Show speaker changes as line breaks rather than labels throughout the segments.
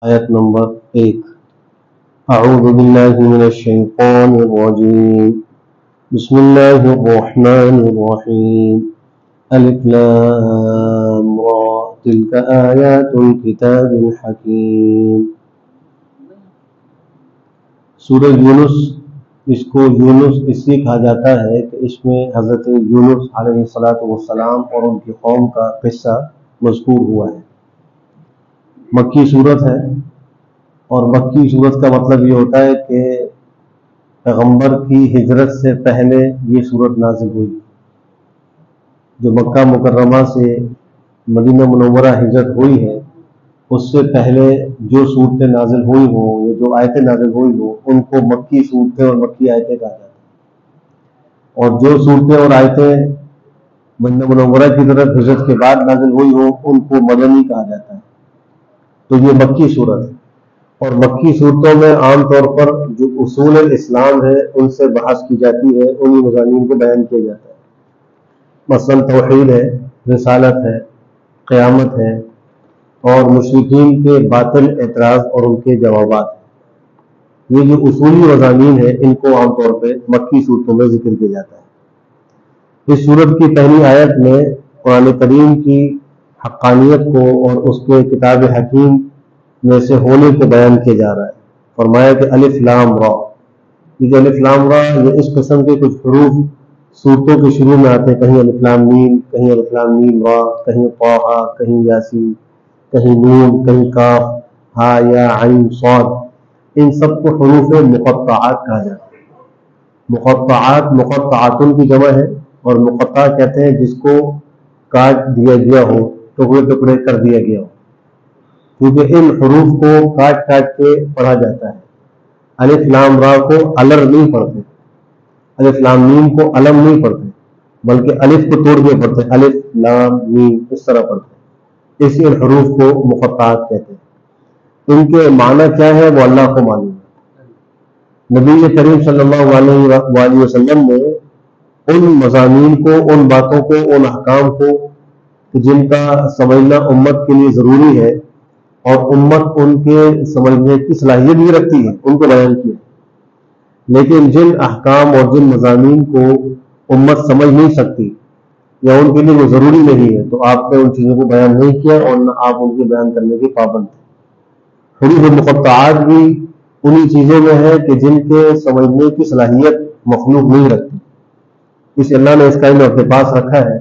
آیت نمبر 1۔ اعوذ باللہ من الشیطان الرجیم، بسم اللہ الرحمن الرحیم، الف لام را تلک آیات الکتاب الحکیم۔ سورہ یونس، اس کو یونس اس لیے کہا جاتا ہے کہ اس میں حضرت یونس علیہ السلام اور ان کی قوم کا قصہ مذکور ہوا ہے۔ مکی صورت ہے، اور مکی صورت کا مطلب یہ ہوتا ہے کہ پیغمبر کی ہجرت سے پہلے یہ صورت نازل ہوئی۔ جو مکہ مکرمہ سے مدینہ منورہ ہجرت ہوئی ہے، اس سے پہلے جو صورتیں نازل ہوئی ہوں یا جو آیتیں نازل ہوئی ہوں، ان کو مکی صورتیں اور مکی آیتیں کہا جاتا ہے، اور جو صورتیں اور آیتیں مدینہ منورہ کی طرف ہجرت کے بعد نازل ہوئی ہوں، ان کو مدنی کہا جاتا ہے۔ تو یہ مکی صورت ہے، اور مکی صورتوں میں عام طور پر جو اصول اسلام ہے ان سے بحث کی جاتی ہے، انہی مضامین کو بیان کیا جاتا ہے۔ مثلا توحید ہے، رسالت ہے، قیامت ہے، اور مشرکین کے باطل اعتراض اور ان کے جوابات۔ یہ جو اصولی مضامین ہیں ان کو عام طور پہ مکی صورتوں میں ذکر کیا جاتا ہے۔ اس صورت کی پہلی آیت میں قرآن کریم کی حقانیت کو اور اس کے کتاب حکیم میں سے ہونے کو بیان کیا جا رہا ہے۔ فرمایا کہ الف لام را، یہ جو الف لام را، یہ اس قسم کے کچھ حروف صورتوں کے شروع میں آتے ہیں، کہیں الف لام میم، کہیں الف لام میم را، کہیں طٰہٰ، کہیں یاسین، کہیں نون، کہیں کاف، ہا یا عین صاد۔ ان سب کو حروف مقطعات کہا جاتا ہے۔ مقطعات مقطعاتن کی جمع ہے، اور مقطع کہتے ہیں جس کو کاٹ دیا گیا ہو، ٹکڑے ٹکڑے کر دیا گیا ہو، کیونکہ ان حروف کو کاٹ کاٹ کے پڑھا جاتا ہے۔ الف لام را کو الر نہیں پڑھتے، الف لام میم کو علم نہیں پڑھتے، بلکہ الف کو توڑ کے پڑھتے ہیں، الف لام میم اس طرح پڑھتے ہیں۔ اسی حروف کو مقطعات کہتے ہیں۔ ان کے معنی کیا ہے وہ اللہ کو معلوم ہے۔ نبی کریم صلی اللہ علیہ وآلہ وسلم نے ان مضامین کو، ان باتوں کو، ان احکام کو جن کا سمجھنا امت کے لیے ضروری ہے اور امت ان کے سمجھنے کی صلاحیت بھی رکھتی ہے، ان کو بیان کیا۔ لیکن جن احکام اور جن مضامین کو امت سمجھ نہیں سکتی یا ان کے لیے وہ ضروری نہیں ہے، تو آپ نے ان چیزوں کو بیان نہیں کیا اور نہ آپ ان کے بیان کرنے کے پابند تھے۔ حروف مقطعات بھی انہی چیزوں میں ہے کہ جن کے سمجھنے کی صلاحیت مخلوق نہیں رکھتی، اس اللہ نے اس کا علم اپنے پاس رکھا ہے۔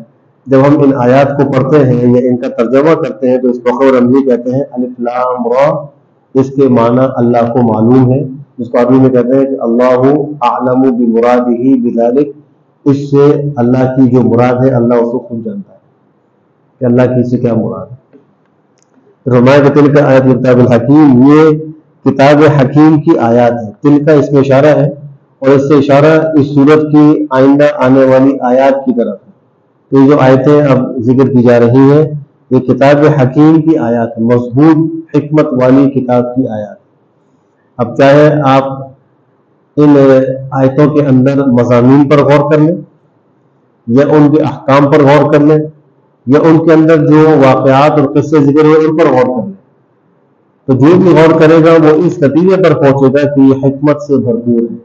جب ہم ان آیات کو پڑھتے ہیں یا ان کا ترجمہ کرتے ہیں تو اس کو خبر رمزی کہتے ہیں۔ الف لام را، اس کے معنی اللہ کو معلوم ہے، جس کو عربی میں کہتے ہیں کہ اللہ اعلم بمرادہ بذلک، اس سے اللہ کی جو مراد ہے اللہ اس کو خود جانتا ہے کہ اللہ کی سے کیا مراد ہے۔ فرمایا کہ تلک آیات کتاب الحکیم، یہ کتاب حکیم کی آیات ہے۔ تلک اس میں اشارہ ہے، اور اس سے اشارہ اس صورت کی آئندہ آنے والی آیات کی طرف ہے۔ یہ جو آیتیں اب ذکر کی جا رہی ہیں یہ کتاب حکیم کی آیات، مضبوط حکمت والی کتاب کی آیات۔ اب چاہے آپ ان آیتوں کے اندر مضامین پر غور کر لیں، یا ان کے احکام پر غور کر لیں، یا ان کے اندر جو واقعات اور قصے ذکر ہوئے ان پر غور کر لیں، تو جو بھی غور کرے گا وہ اس نتیجے پر پہنچے گا کہ یہ حکمت سے بھرپور ہے،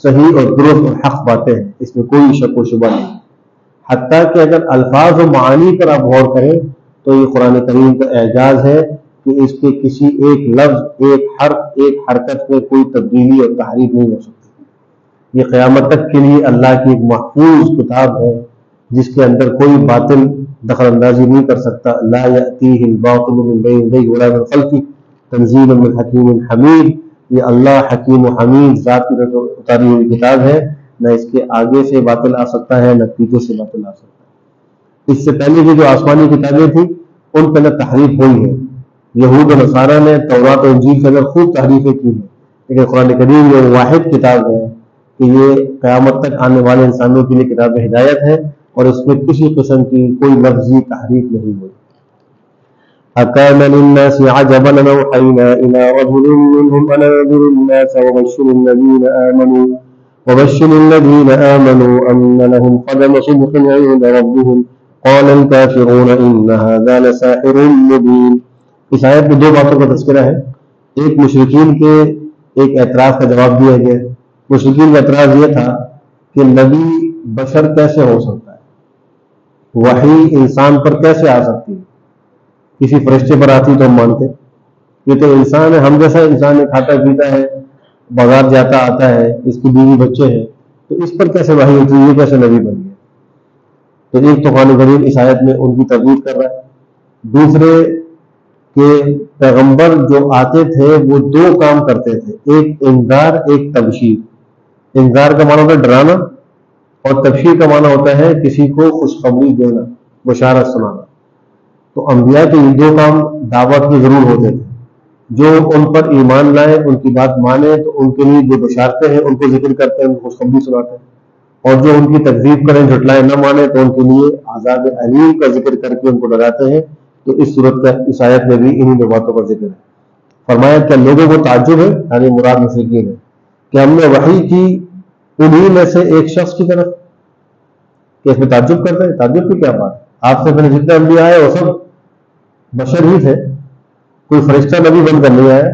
صحیح اور درست اور حق باتیں ہیں، اس میں کوئی شک و شبہ نہیں۔ حتیٰ کہ اگر الفاظ و معانی پر آپ غور کریں تو یہ قرآن کریم کا اعجاز ہے کہ اس کے کسی ایک لفظ، ایک حرف، ایک حرکت میں کوئی تبدیلی اور تحریف نہیں ہو سکتی۔ یہ قیامت تک کے لیے اللہ کی ایک محفوظ کتاب ہے جس کے اندر کوئی باطل دخل اندازی نہیں کر سکتا۔ لا یأتیہ الباطل من بین یدیہ ولا من خلفہ تنزیل من حکیم حمید، یہ اللہ حکیم و حمید ذات کی طرف اتاری ہوئی کتاب ہے، نہ اس کے آگے سے باطل آ سکتا ہے نہ پیچھے سے باطل آ سکتا ہے۔ اس سے پہلے کی جو آسمانی کتابیں تھیں ان پہ نہ تحریف ہوئی ہے۔ یہود و نصارہ نے تورات و انجیل کے اندر خوب تحریفیں کی ہیں، لیکن قرآن کریم یہ واحد کتاب ہے کہ یہ قیامت تک آنے والے انسانوں کے لیے کتاب ہدایت ہے، اور اس میں کسی قسم کی کوئی لفظی تحریف نہیں ہوئی۔ أَكَانَ لِلنَّاسِ عَجَبًا أَنْ أَوْحَيْنَا إِلَى رَجُلٍ مِّنْهُمْ أَنْ أَنذِرِ النَّاسَ وَبَشِّرِ الَّذِينَ آمَنُوا أَنَّ لَهُمْ قَدَمَ صِدْقٍ عِندَ رَبِّهِمْ قَالَ الْكَافِرُونَ إِنَّ هَذَا لَسَاحِرٌ مُّبِينٌ۔ اس آیت میں دو باتوں کا تذکرہ ہے۔ ایک مشرکین کے ایک اعتراض کا جواب دیا گیا. مشرکین کا اعتراض یہ تھا کہ نبی بشر کیسے ہو سکتا ہے, وحی انسان پر کیسے آ سکتی ہے, کسی فرشتے پر آتی تو ہم مانتے, یہ تو انسان ہے, ہم جیسا انسان ہے, کھاتا پیتا ہے, بازار جاتا آتا ہے, اس کی بیوی بچے ہیں, تو اس پر کیسے وحی ہوتی ہے, یہ کیسے نبی بن گیا. تو ایک تو قرآن کریم اس آیت میں ان کی تردید کر رہا ہے. دوسرے کہ پیغمبر جو آتے تھے وہ دو کام کرتے تھے, ایک انذار ایک تبشیر. انذار کا معنی ہوتا ہے ڈرانا, اور تبشیر کا معنی ہوتا ہے کسی کو خوشخبری دینا, بشارت سنانا. تو انبیاء کے یہ دو کام دعوت کے ضرور ہوتے تھے. جو ان پر ایمان لائے, ان کی بات مانے, تو ان کے لیے جو بشارتیں ہیں ان کو ذکر کرتے ہیں, ان کو خوشخبری سناتے ہیں. اور جو ان کی تکذیب کریں, جھٹلائیں, نہ مانے, تو ان کے لیے عذاب علیم کا ذکر کر کے ان کو ڈراتے ہیں. تو اس صورت کا اس آیت میں بھی انہی دو باتوں کا ذکر ہے. فرمایا کیا لوگوں کو تعجب ہے, یعنی مراد مشرکین ہے, کہ ہم نے وحی کی انہی میں سے ایک شخص کی طرف, کہ اس میں تعجب کرتے ہیں. تعجب کی کیا بات, آپ سے پہلے جتنے انبیاء آئے وہ سب بشر ہی تھے, کوئی فرشتہ نبی بن کر نہیں آیا.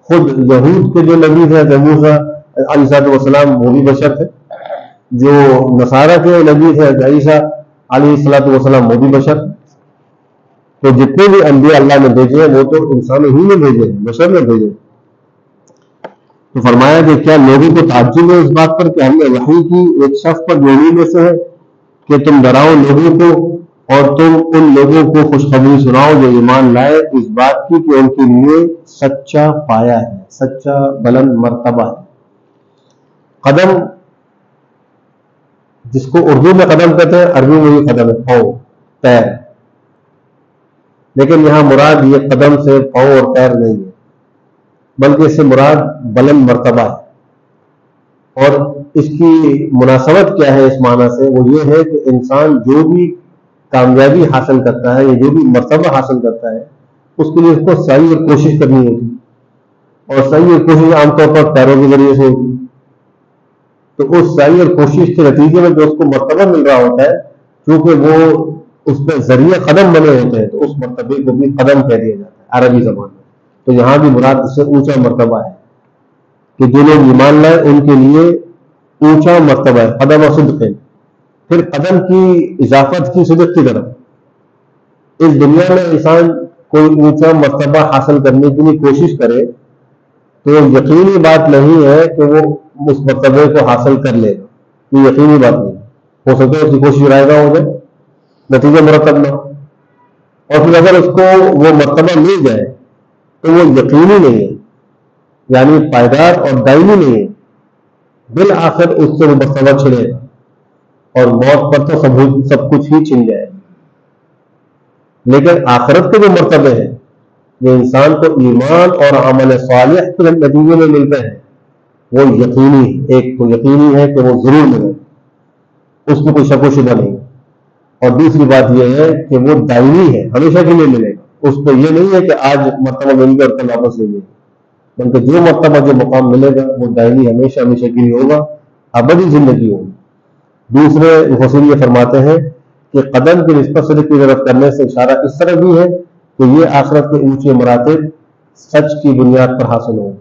خود یہود کے جو نبی تھے موسیٰ علیہ السلام وہ بھی بشر تھے, جو نصارہ کے نبی تھے عیسیٰ علیہ السلام وہ بھی بشر تھے. تو جتنے بھی انبیاء اللہ نے بھیجے ہیں وہ تو انسانوں ہی نے بھیجے ہیں, بشر نے بھیجے. تو فرمایا کہ کیا لوگوں کو تعجب ہے اس بات پر کہ ہم نے وحی کی ایک شخص پر جو انہی میں سے ہے, کہ تم ڈراؤ لوگوں کو اور تم ان لوگوں کو خوشخبری سناؤ جو ایمان لائے اس بات کی کہ ان کے لیے سچا پایا ہے, سچا بلند مرتبہ ہے. قدم جس کو اردو میں قدم کہتے ہیں, عربی میں یہ قدم ہے پاؤں, پیر. لیکن یہاں مراد یہ قدم سے پاؤں اور پیر نہیں ہے, بلکہ اس سے مراد بلند مرتبہ ہے. اور اس کی مناسبت کیا ہے اس معنی سے, وہ یہ ہے کہ انسان جو بھی کامیابی حاصل کرتا ہے یا جو بھی مرتبہ حاصل کرتا ہے, اس کے لیے اس کو سعی اور کوشش کرنی ہوتی ہے, اور سعی اور کوشش عام طور پر پیروں کے ذریعے سے ہوتی ہے. تو اس سعی اور کوشش کے نتیجے میں جو اس کو مرتبہ مل رہا ہوتا ہے, کیونکہ وہ اس میں ذریعہ قدم بنے ہوتے ہیں, تو اس مرتبے کو بھی قدم کہہ دیا جاتا ہے عربی زبان میں. تو یہاں بھی مراد اس سے اونچا مرتبہ ہے, کہ جو لوگ ایمان لائے ان کے لیے اونچا مرتبہ ہے, قدم و صدق ہے. پھر قدم کی اضافت کی صدق کی طرف. اس دنیا میں انسان کوئی اونچا مرتبہ حاصل کرنے کے لیے کوشش کرے تو یقینی بات نہیں ہے کہ وہ اس مرتبے کو حاصل کر لے گا. یہ یقینی بات نہیں. ہو سکتا ہے اس کی کوشش رائے گاہ ہو جائے, نتیجہ مرتب نہ ہو, اور پھر اگر اس کو وہ مرتبہ مل جائے تو وہ یقینی نہیں ہے, یعنی پائیدار اور دائمی نہیں ہے. بالآخر اس سے وہ مرتبہ چھڑے گا, اور موت پر تو سب کچھ ہی چھن جائے. لیکن آخرت کے جو مرتبے ہیں جو انسان کو ایمان اور عمل صالح کے نتیجے میں ملتے ہیں, وہ یقینی, ایک تو یقینی ہے کہ وہ ضرور ملے, اس میں کوئی شک و شبہ نہیں. اور دوسری بات یہ ہے کہ وہ دائمی ہے, ہمیشہ کے لیے ملے گا. اس پہ یہ نہیں ہے کہ آج مرتبہ مل گیا اور کل واپس لے لے, بلکہ جو مرتبہ جو مقام ملے گا وہ دائمی ہمیشہ ہمیشہ کے لیے ہوگا, ابدی زندگی ہوگی. دوسرے مفسرین یہ فرماتے ہیں کہ قدم کی نسبت صدق کی طرف کرنے سے اشارہ اس طرح بھی ہے کہ یہ آخرت کے اونچے مراتب سچ کی بنیاد پر حاصل ہوں.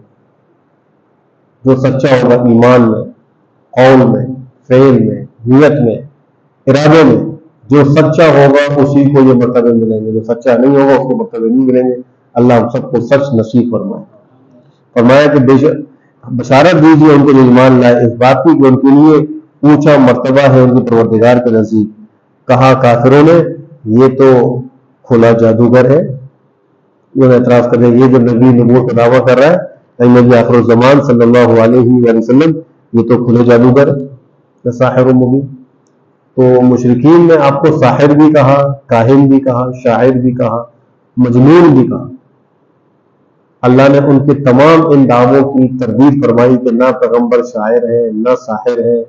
جو سچا ہوگا ایمان میں, قول میں, فعل میں, نیت میں, ارادے میں, جو سچا ہوگا اسی کو یہ مرتبے ملیں گے. جو سچا نہیں ہوگا اس کو مرتبے نہیں ملیں گے. اللہ ہم سب کو سچ نصیب فرمائے. فرمایا کہ بشارت دیجیے ان کو جو ایمان لائے اس بات کی کہ ان کے لیے اونچا مرتبہ ہے ان کے پروردگار کے نزدیک. کہا کافروں نے یہ تو کھلا جادوگر ہے. یہ اعتراض کر رہے ہیں, یہ جو نبی نبوت کا دعویٰ کر رہا ہے نبی آخر الزمان صلی اللہ علیہ وسلم, یہ تو کھلے جادوگر ہے, ساحر مبین. تو مشرکین نے آپ کو ساحر بھی کہا, کاہن بھی کہا, شاعر بھی کہا, مجنون بھی کہا. اللہ نے ان کے تمام ان دعووں کی تردید فرمائی کہ نہ پیغمبر شاعر ہے, نہ ساحر ہے,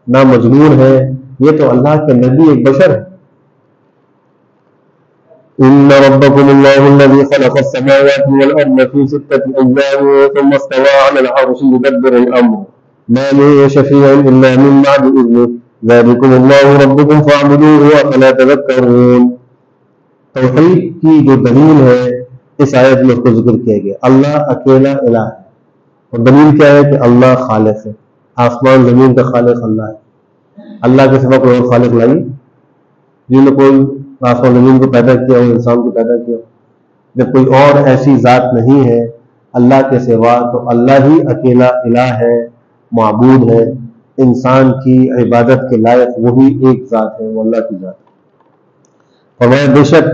نہ مجنون ہے, یہ تو اللہ کے نبی ایک بشر ہے. ان ربکم اللہ الذی خلق السماوات والارض فی 6 ایام ثم استوى على العرش يدبر الامر ما من شفیع الا من بعد اذنه ذلکم اللہ ربکم فاعبدوه افلا تذکرون. توحید کی جو دلیل ہے اس آیت میں اس کو ذکر کیا گیا. اللہ اکیلا الہ ہے. اور دلیل کیا ہے کہ اللہ خالق ہے. آسمان زمین کا خالق اللہ ہے. اللہ کے سوا کوئی اور خالق لائی جن نے کوئی آسمان زمین کو پیدا کیا ہو, انسان کو پیدا کیا ہو. جب کوئی اور ایسی ذات نہیں ہے اللہ کے سوا تو اللہ ہی اکیلا الہ ہے, معبود ہے. انسان کی عبادت کے لائق وہی ایک ذات ہے, وہ اللہ کی ذات ہے. فرمایا بے شک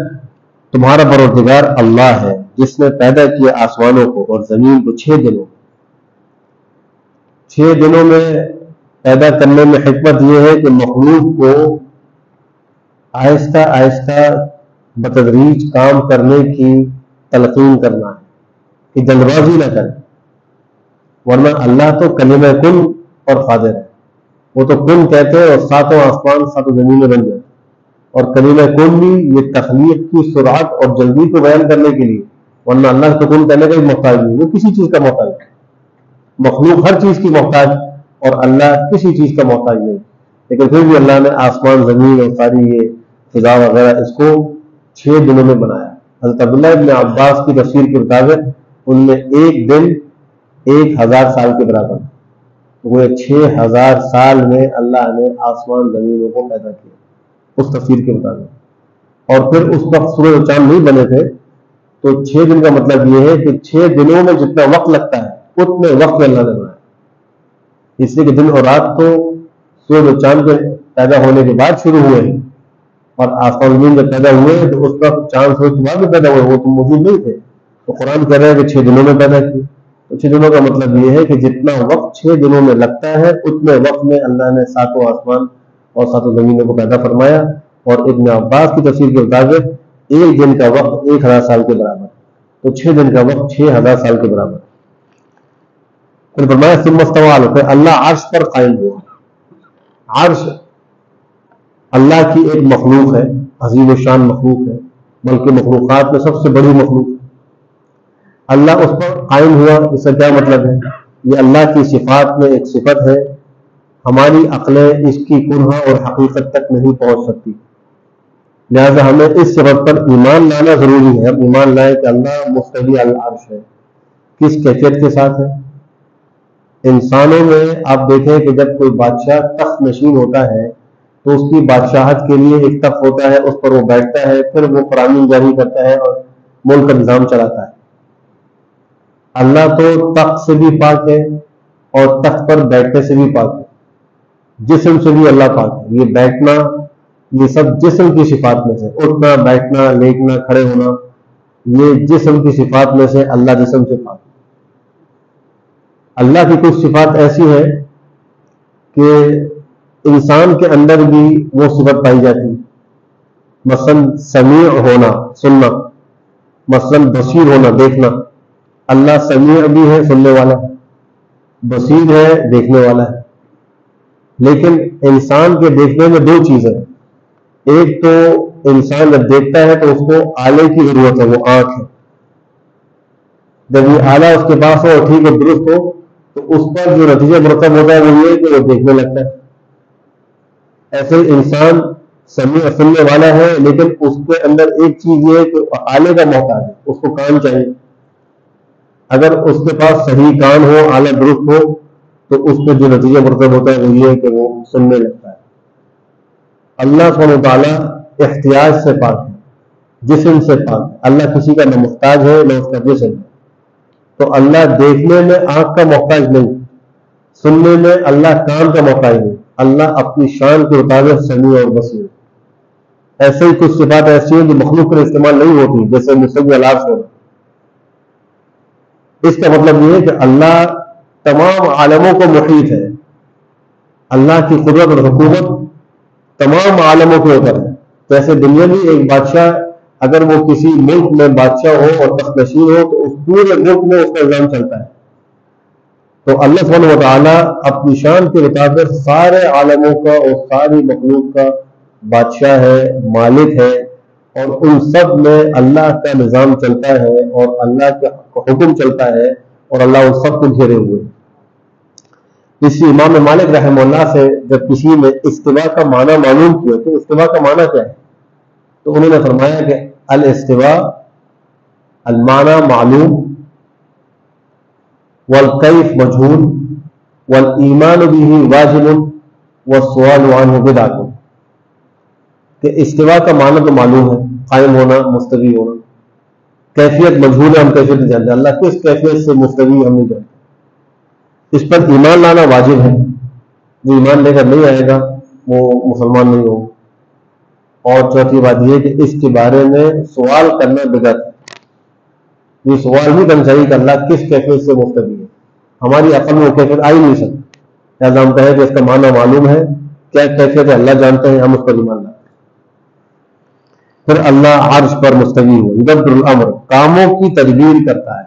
تمہارا پروردگار اللہ ہے جس نے پیدا کیا آسمانوں کو اور زمین کو 6 دنوں. 6 دنوں میں پیدا کرنے میں حکمت یہ ہے کہ مخلوق کو آہستہ آہستہ بتدریج کام کرنے کی تلقین کرنا ہے کہ جلد بازی نہ کرے. ورنہ اللہ تو کلمہ کن اور قادر ہے. وہ تو کن کہتے ہیں اور 7 آسمان 7 زمینیں بن جاتے. اور کلمہ کن بھی یہ تخلیق کی سرعت اور جلدی کو بیان کرنے کے لیے. ورنہ اللہ تو کن کہنے کا بھی محتاج نہیں, وہ کسی چیز کا محتاج ہے. مخلوق ہر چیز کی محتاج اور اللہ کسی چیز کا محتاج نہیں. لیکن پھر بھی اللہ نے آسمان زمین اور ساری یہ فضا وغیرہ اس کو 6 دنوں میں بنایا. حضرت عبداللہ ابن عباس کی تفسیر کے مطابق ان میں ایک دن 1000 سال کے برابر. وہ 6000 سال میں اللہ نے آسمان زمینوں کو پیدا کیا اس تفسیر کے مطابق. اور پھر اس وقت سورج و چاند نہیں بنے تھے. تو 6 دن کا مطلب یہ ہے کہ 6 دنوں میں جتنا وقت لگتا ہے اتنے وقت میں اللہ نے بنایا. اس لیے کہ دن اور رات تو سورج و چاند کے پیدا ہونے کے بعد شروع ہوئے ہیں, اور آسمان زمین جب پیدا ہوئے تو اس وقت چاند سورج کے بعد میں پیدا ہوئے, وہ تو موجود نہیں تھے. تو قرآن کہہ رہے ہیں کہ 6 دنوں میں پیدا کیے. تو 6 دنوں کا مطلب یہ ہے کہ جتنا وقت 6 دنوں میں لگتا ہے اتنے وقت میں اللہ نے 7 آسمان اور 7 زمینوں کو پیدا فرمایا. اور ابن عباس کی تفسیر کے مطابق ایک دن کا وقت 1000 سال کے برابر, تو 6 دن کا وقت 6000 سال کے برابر. پھر فرمایا ثم استوى علی العرش, اللہ عرش پر قائم ہوا. عرش اللہ کی ایک مخلوق ہے, عظیم الشان مخلوق ہے, بلکہ مخلوقات میں سب سے بڑی مخلوق ہے. اللہ اس پر قائم ہوا. اس سے کیا مطلب ہے؟ یہ اللہ کی صفات میں ایک صفت ہے. ہماری عقلیں اس کی کنہ اور حقیقت تک نہیں پہنچ سکتی. لہذا ہمیں اس صفت پر ایمان لانا ضروری ہے. ہم ایمان لائیں کہ اللہ مستوی علی العرش ہے. کس کیفیت کے ساتھ ہے؟ انسانوں میں آپ دیکھیں کہ جب کوئی بادشاہ تخت نشین ہوتا ہے تو اس کی بادشاہت کے لیے ایک تخت ہوتا ہے, اس پر وہ بیٹھتا ہے, پھر وہ فرامین جاری کرتا ہے اور ملک کا نظام چلاتا ہے. اللہ تو تخت سے بھی پاک ہے اور تخت پر بیٹھنے سے بھی پاک ہے, جسم سے بھی اللہ پاک ہے. یہ بیٹھنا یہ سب جسم کی صفات میں سے, اٹھنا بیٹھنا لیٹنا کھڑے ہونا یہ جسم کی صفات میں سے اللہ جسم سے پاک ہے. اللہ کی کچھ صفات ایسی ہے کہ انسان کے اندر بھی وہ صفت پائی جاتی ہے. مثلا سمیع ہونا سننا, مثلا بصیر ہونا دیکھنا. اللہ سمیع بھی ہے سننے والا, بصیر ہے دیکھنے والا ہے. لیکن انسان کے دیکھنے میں 2 چیزیں ہیں. ایک تو انسان جب دیکھتا ہے تو اس کو آلے کی ضرورت ہے, وہ آنکھ ہے. جب یہ آلہ اس کے پاس ہو اور ٹھیک ہے درست ہو تو اس پر جو نتیجہ مرتب ہوتا ہے وہ یہ ہے کہ وہ دیکھنے لگتا ہے. ایسے انسان سمیع سننے والا ہے, لیکن اس کے اندر ایک چیز یہ ہے کہ آلے کا محتاج ہے, اس کو کان چاہیے. اگر اس کے پاس صحیح کان ہو, آلہ درست ہو, تو اس پہ جو نتیجہ مرتب ہوتا ہے وہ یہ ہے کہ وہ سننے لگتا ہے. اللہ سبحانہ وتعالیٰ احتیاج سے پاک ہے, جسم سے پاک ہے. اللہ کسی کا نہ محتاج ہے نہ اس کا جسم ہے. تو اللہ دیکھنے میں آنکھ کا محتاج نہیں, سننے میں اللہ کان کا محتاج نہیں. اللہ اپنی شان کے مطابق سمیع اور بصیر. ایسے ہی کچھ صفات ایسی ہیں جو مخلوق پر استعمال نہیں ہوتی, جیسے مستوی علی العرش ہونا. اس کا مطلب یہ ہے کہ اللہ تمام عالموں کو محیط ہے. اللہ کی قدرت اور حکومت تمام عالموں کے اوپر ہے. جیسے دنیا میں ایک بادشاہ اگر وہ کسی ملک میں بادشاہ ہو اور تخت نشین ہو تو اس پورے ملک میں اس کا نظام چلتا ہے. تو اللہ سبحانہ و تعالیٰ اپنی شان کے مطابق سارے عالموں کا اور ساری مخلوق کا بادشاہ ہے, مالک ہے, اور ان سب میں اللہ کا نظام چلتا ہے اور اللہ کا حکم چلتا ہے اور اللہ ان سب کو گھیرے ہوئے. اس امام مالک رحمہ اللہ سے جب کسی نے استوا کا معنی معلوم کیا کہ استوا کا معنی کیا ہے, تو انہوں نے فرمایا کہ الاستوا المعنى معلوم والکیف مجهول والایمان به واجب والسؤال عنه بدعۃ، کہ استوا کا معنی تو معلوم ہے، قائم ہونا، مستوی ہونا، کیفیت مجہول ہے، ہم کیفیت نہیں جانتے، اللہ کس کیفیت سے مستوی ہم نہیں جانتے، اس پر ایمان لانا واجب ہے، جو ایمان لے کر نہیں آئے گا وہ مسلمان نہیں ہوگا۔ اور چوتھی بات یہ کہ اس کے بارے میں سوال کرنا بدعت ہے، یہ سوال نہیں کرنا چاہیے کہ اللہ کس کیفیت سے مستوی ہے، ہماری عقل میں وہ کیفیت آ ہی نہیں سکتی، لہٰذا ہم کہیں کہ اس کا معنی معلوم ہے، کیا کیفیت ہے اللہ جانتے ہیں، ہم اس پر ایمان لاتے ہیں۔ پھر اللہ عرش پر مستوی ہو، یدبر الامر، کاموں کی تدبیر کرتا ہے،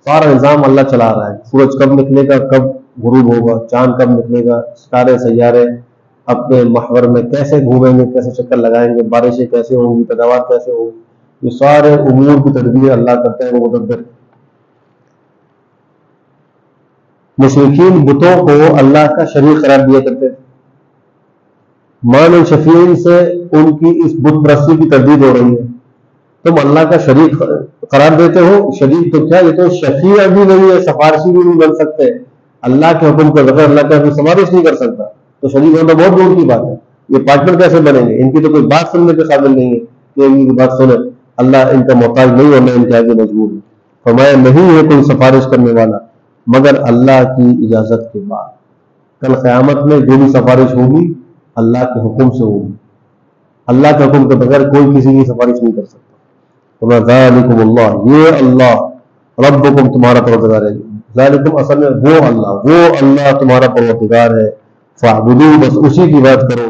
سارا نظام اللہ چلا رہا ہے، سورج کب نکلے گا، کب غروب ہوگا، چاند کب نکلے گا، ستارے سیارے اپنے محور میں کیسے گھومیں گے، کیسے چکر لگائیں گے، بارشیں کیسے ہوں گی، پیداوار کیسے ہوگی، یہ سارے امور کی تدبیر اللہ کرتے ہیں، وہ مدبر۔ مشرکین بتوں کو اللہ کا شریک قرار دیا کرتے تھے، مان شفیعین سے ان کی اس بت پرستی کی تردید ہو رہی ہے، تم اللہ کا شریک قرار دیتے ہو، شریک تو کیا، یہ تو شفیع بھی نہیں ہے، سفارشی بھی نہیں بن سکتے، اللہ کے حکم کے بغیر اللہ کا کوئی سفارش نہیں کر سکتا، تو شریک ہونا بہت دور کی بات ہے، یہ پارٹنر کیسے بنیں گے، ان کی تو کوئی بات سننے کے قابل نہیں ہے کہ ان کی بات سنیں، اللہ ان کا محتاج نہیں ہونا، ان کے آگے مجبور ہے۔ فرمایا نہیں ہے کوئی سفارش کرنے والا مگر اللہ کی اجازت کے بعد، کل قیامت میں جو بھی سفارش ہوگی اللہ کے حکم سے ہوگی، اللہ کے حکم کے بغیر کوئی کسی کی سفارش نہیں کر سکتا۔ ذالکم اللہ، یہ اللہ ربکم تمہارا پروردگار ہے، ذالکم اصل میں وہ اللہ تمہارا پروردگار ہے، فاعبدوہ، بس اسی کی بات کرو،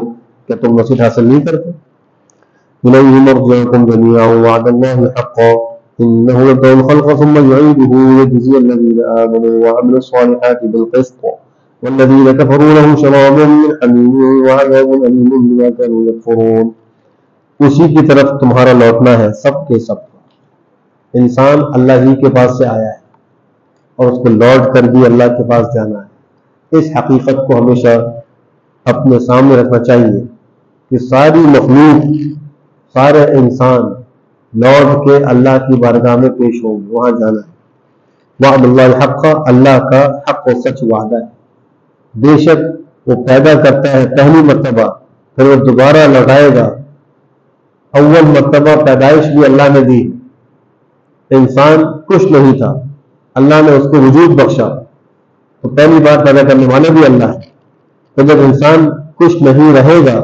کہ تم نصیحت حاصل نہیں کرتے۔ الیہ مرجعکم جمیعا وعد اللہ حقا انہ یبدأ الخلق ثم یعیدہ لیجزی الذین آمنوا وعملوا الصالحات بالقسط والذین کفروا لهم شراب من حمیم وعذاب علیم بما كانوا یکفرون۔ اسی کی طرف تمہارا لوٹنا ہے سب کے سب کا، انسان اللہ ہی کے پاس سے آیا ہے اور اس کو لوٹ کر بھی اللہ کے پاس جانا ہے۔ اس حقیقت کو ہمیشہ اپنے سامنے رکھنا چاہیے کہ ساری مخلوق، سارے انسان لوٹ کے اللہ کی بارگاہ میں پیش ہوں گے، وہاں جانا ہے۔ وعد اللہ حق، اللہ کا حق و سچ وعدہ ہے، بے شک وہ پیدا کرتا ہے پہلی مرتبہ، پھر وہ دوبارہ لوٹائے گا۔ اول مرتبہ پیدائش بھی اللہ نے دی، انسان کچھ نہیں تھا، اللہ نے اس کو وجود بخشا، تو پہلی بار پیدا کرنے والا بھی اللہ ہے، تو جب انسان کچھ نہیں رہے گا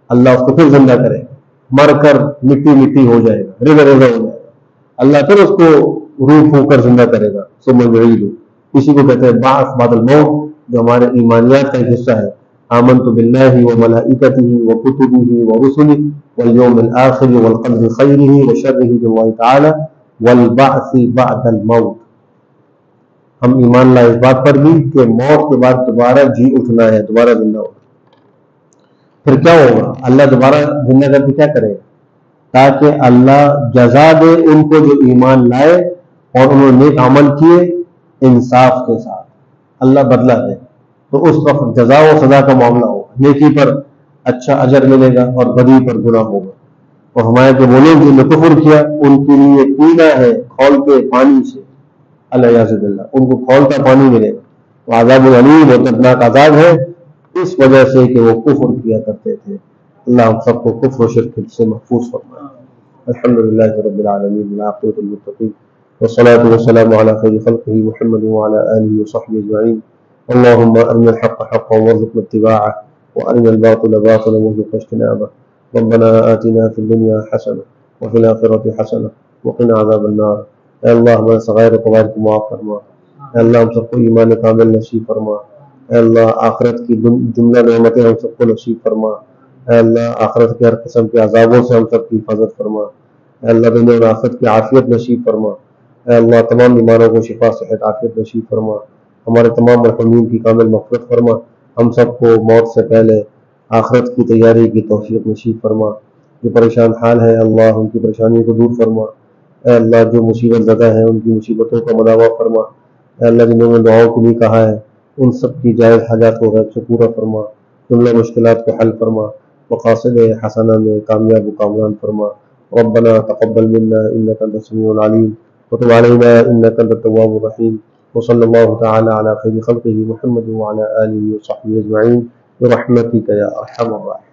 اللہ اس کو پھر زندہ کرے گا، مر کر مٹی مٹی ہو جائے گا، ریزہ ریزہ ہو جائے گا، اللہ پھر اس کو روح پھونک کر زندہ کرے گا، ثم یعیدہ، اسی کو کہتے ہیں بعث بعد الموت، جو ہمارے ایمانیات کا ایک حصہ ہے۔ آمنت باللہ وملائکتہ وکتبہ ورسلہ والیوم الآخر والقدر خیرہ وشرہ باللہ تعالی والبعث بعد الموت، ہم ایمان لائے اس بات پر بھی کہ موت کے بعد دوبارہ جی اٹھنا ہے، دوبارہ زندہ ہونا۔ پھر کیا ہوگا، اللہ دوبارہ زندہ کر کے کیا کرے گا، تاکہ اللہ جزا دے ان کو جو ایمان لائے اور انہوں نے نیک عمل کیے انصاف کے ساتھ، اللہ بدلہ دے، تو اس وقت جزا و سزا کا معاملہ ہوگا، نیکی پر اچھا اجر ملے گا اور بدی پر گناہ ہوگا۔ اور ہمارے جو وہ لوگ جنہوں نے کفر کیا ان کے لیے پینا ہے کھولتے پانی سے، الیاذ باللہ، ان کو کھولتا پانی ملے گا، تو عذاب علیم، دردناک عذاب ہے، اس وجہ سے کہ وہ کفر کیا کرتے تھے۔ اللہ ہم سب کو کفر و شرک سے محفوظ فرمائے۔ الحمدللہ رب العالمین، والعاقبۃ للمتقین، والصلاة والسلام على خیر خلقہ محمد وعلى آلہ وصحبہ اجمعین۔ اللهم أرنا الحق حقا وارزقنا اتباعه وأرنا الباطل باطلا وارزقنا اجتنابه۔ ربنا آتنا في الدنيا حسنة وفي الآخرة حسنة وقنا عذاب النار۔ اے اللہ ہمارے صغائر و کبائر کو معاف فرما، اے اللہ ہم سب کو ایمان کامل نصیب فرما، اے اللہ آخرت کی جملہ نعمتیں ہم سب کو نصیب فرما، اے اللہ آخرت کے ہر قسم کے عذابوں سے ہم سب کی حفاظت فرما، اے اللہ دنیا اور آخرت کی عافیت نصیب فرما، اے اللہ تمام بیماروں کو شفا صحت عافیت نصیب فرما، ہمارے تمام مرحومین کی کامل مغفرت فرما، ہم سب کو موت سے پہلے آخرت کی تیاری کی توفیق نصیب فرما۔ جو پریشان حال ہے اللہ ان کی پریشانیوں کو دور فرما، اے اللہ جو مصیبت زدہ ہیں ان کی مصیبتوں کا مداوع فرما، اے اللہ جنہوں نے دعاؤں کے لیے کہا ہے ان سب کی جائز حاجات کو غیب سے پورا فرما، جملہ مشکلات کو حل فرما، مقاصد حسنہ میں کامیاب و کامران فرما۔ ربنا تقبل منا انک انت السمیع العلیم وتب علينا إنك أنت التواب الرحيم. وصلى الله تعالى على خير خلقه محمد وعلى آله وصحبه أجمعين برحمتك يا أرحم الراحمين.